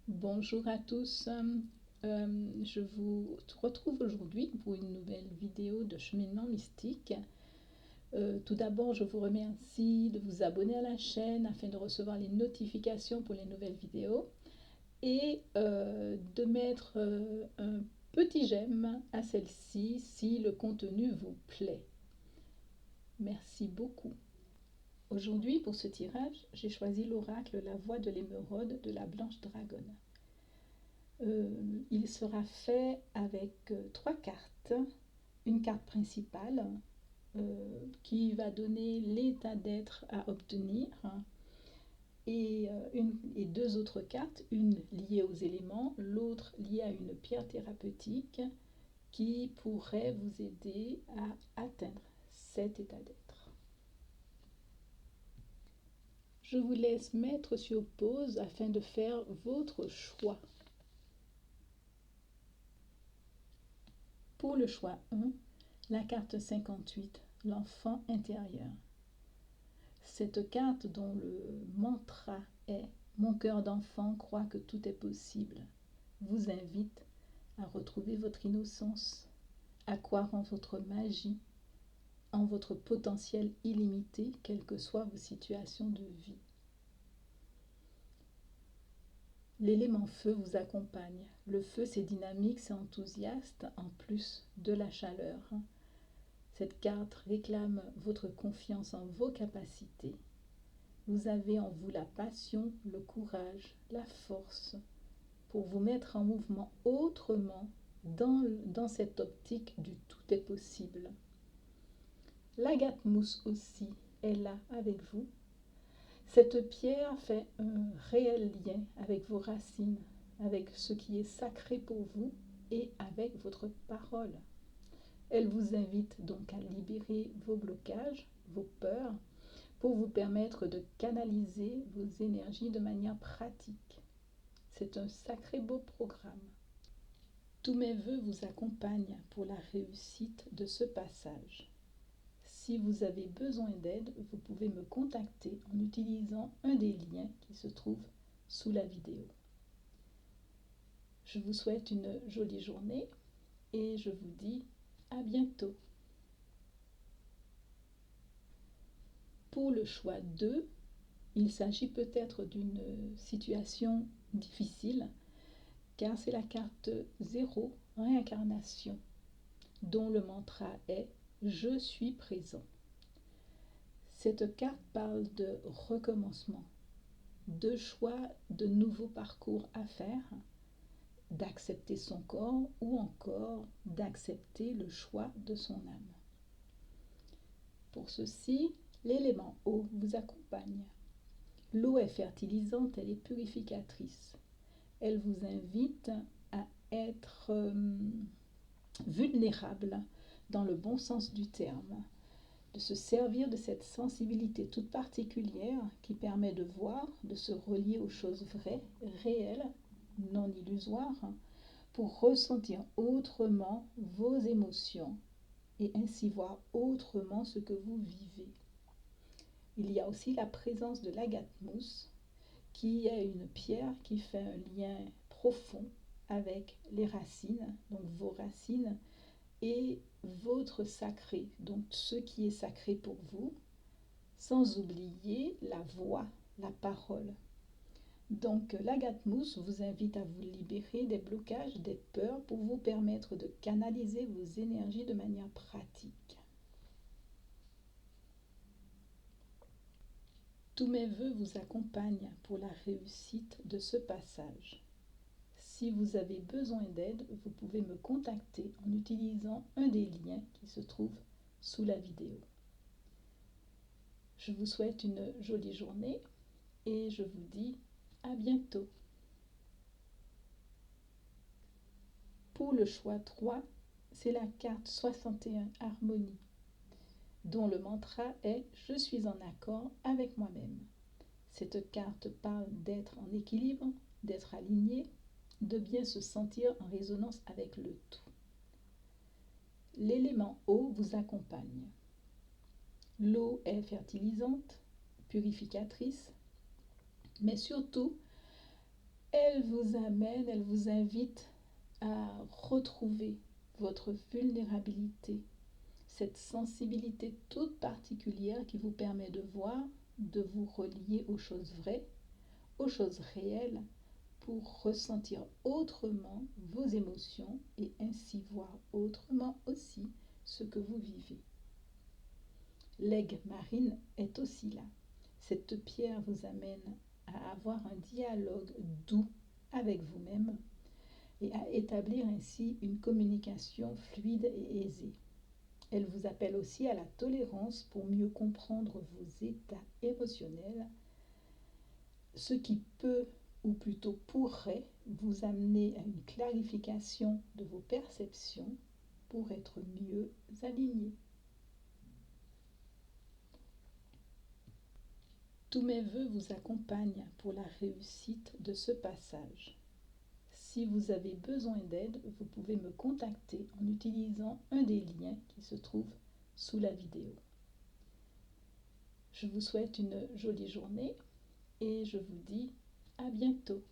Bonjour à tous, je vous retrouve aujourd'hui pour une nouvelle vidéo de cheminement mystique. Tout d'abord, je vous remercie de vous abonner à la chaîne afin de recevoir les notifications pour les nouvelles vidéos et de mettre un petit j'aime à celle-ci si le contenu vous plaît. Merci beaucoup. Aujourd'hui, pour ce tirage, j'ai choisi l'oracle La Voix de l'émeraude de la Blanche Dragonne. Il sera fait avec 3 cartes. Une carte principale qui va donner l'état d'être à obtenir et 2 autres cartes, une liée aux éléments, l'autre liée à une pierre thérapeutique qui pourrait vous aider à atteindre cet état d'être. Je vous laisse mettre sur pause afin de faire votre choix. Pour le choix 1, la carte 58, l'enfant intérieur. Cette carte dont le mantra est « Mon cœur d'enfant croit que tout est possible » vous invite à retrouver votre innocence, à croire en votre magie, en votre potentiel illimité, quelles que soient vos situations de vie. L'élément feu vous accompagne. Le feu, c'est dynamique, c'est enthousiaste, en plus de la chaleur. Cette carte réclame votre confiance en vos capacités. Vous avez en vous la passion, le courage, la force pour vous mettre en mouvement autrement dans cette optique du tout est possible. L'agate mousse aussi est là avec vous. Cette pierre fait un réel lien avec vos racines, avec ce qui est sacré pour vous et avec votre parole. Elle vous invite donc à libérer vos blocages, vos peurs, pour vous permettre de canaliser vos énergies de manière pratique. C'est un sacré beau programme. Tous mes vœux vous accompagnent pour la réussite de ce passage. Si vous avez besoin d'aide, vous pouvez me contacter en utilisant un des liens qui se trouve sous la vidéo. Je vous souhaite une jolie journée et je vous dis à bientôt. Pour le choix 2, il s'agit peut-être d'une situation difficile car c'est la carte 0, réincarnation, dont le mantra est « Je suis présent ». Cette carte parle de recommencement, de choix de nouveaux parcours à faire, d'accepter son corps ou encore d'accepter le choix de son âme. Pour ceci, l'élément eau vous accompagne. L'eau est fertilisante, elle est purificatrice. Elle vous invite à être vulnérable dans le bon sens du terme, de se servir de cette sensibilité toute particulière qui permet de voir, de se relier aux choses vraies, réelles, non illusoires, pour ressentir autrement vos émotions et ainsi voir autrement ce que vous vivez. Il y a aussi la présence de l'agate mousse, qui est une pierre qui fait un lien profond avec les racines, donc vos racines, et votre sacré, donc ce qui est sacré pour vous, sans oublier la voix, la parole. Donc l'agate mousse vous invite à vous libérer des blocages, des peurs pour vous permettre de canaliser vos énergies de manière pratique. Tous mes vœux vous accompagnent pour la réussite de ce passage. Si vous avez besoin d'aide, vous pouvez me contacter en utilisant un des liens qui se trouve sous la vidéo. Je vous souhaite une jolie journée et je vous dis à bientôt. Pour le choix 3, c'est la carte 61 Harmonie, dont le mantra est « Je suis en accord avec moi-même ». Cette carte parle d'être en équilibre, d'être aligné, de bien se sentir en résonance avec le tout. L'élément eau vous accompagne. L'eau est fertilisante, purificatrice, mais surtout, Elle vous amène, elle vous invite à retrouver votre vulnérabilité, cette sensibilité toute particulière qui vous permet de voir, de vous relier aux choses vraies, aux choses réelles, pour ressentir autrement vos émotions et ainsi voir autrement aussi ce que vous vivez. L'aigle marine est aussi là. Cette pierre vous amène à avoir un dialogue doux avec vous-même et à établir ainsi une communication fluide et aisée. Elle vous appelle aussi à la tolérance pour mieux comprendre vos états émotionnels, ce qui peut, ou plutôt pourrait, vous amener à une clarification de vos perceptions pour être mieux alignés. Tous mes vœux vous accompagnent pour la réussite de ce passage. Si vous avez besoin d'aide, vous pouvez me contacter en utilisant un des liens qui se trouve sous la vidéo. Je vous souhaite une jolie journée et je vous dis à bientôt.